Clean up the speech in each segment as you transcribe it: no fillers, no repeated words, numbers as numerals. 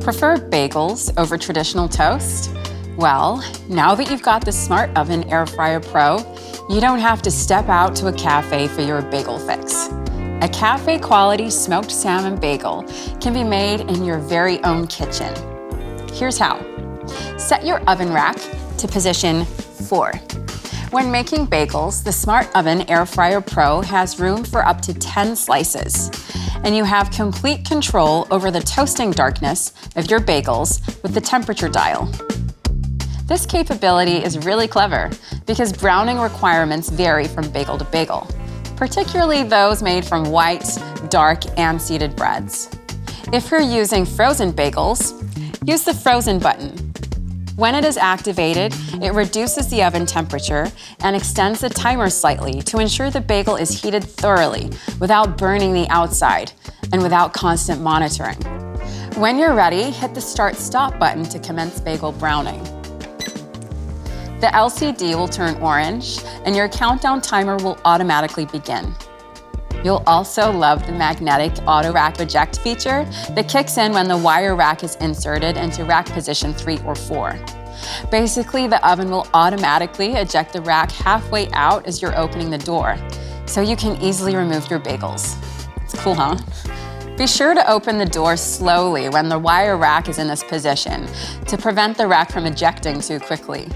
Prefer bagels over traditional toast? Well, now that you've got the Smart Oven Air Fryer Pro, you don't have to step out to a cafe for your bagel fix. A cafe-quality smoked salmon bagel can be made in your very own kitchen. Here's how. Set your oven rack to position 4. When making bagels, the Smart Oven Air Fryer Pro has room for up to 10 slices, and you have complete control over the toasting darkness of your bagels with the temperature dial. This capability is really clever because browning requirements vary from bagel to bagel, particularly those made from white, dark, and seeded breads. If you're using frozen bagels, use the frozen button. When it is activated, it reduces the oven temperature and extends the timer slightly to ensure the bagel is heated thoroughly without burning the outside and without constant monitoring. When you're ready, hit the Start/Stop button to commence bagel browning. The LCD will turn orange and your countdown timer will automatically begin. You'll also love the magnetic auto rack eject feature that kicks in when the wire rack is inserted into rack position 3 or 4. Basically, the oven will automatically eject the rack halfway out as you're opening the door, so you can easily remove your bagels. It's cool, huh? Be sure to open the door slowly when the wire rack is in this position to prevent the rack from ejecting too quickly.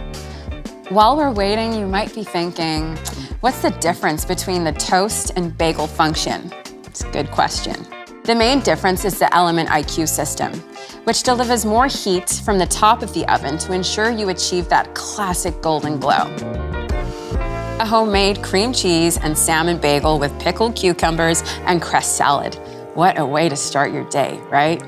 While we're waiting, you might be thinking, what's the difference between the toast and bagel function? It's a good question. The main difference is the Element IQ system, which delivers more heat from the top of the oven to ensure you achieve that classic golden glow. A homemade cream cheese and salmon bagel with pickled cucumbers and cress salad. What a way to start your day, right?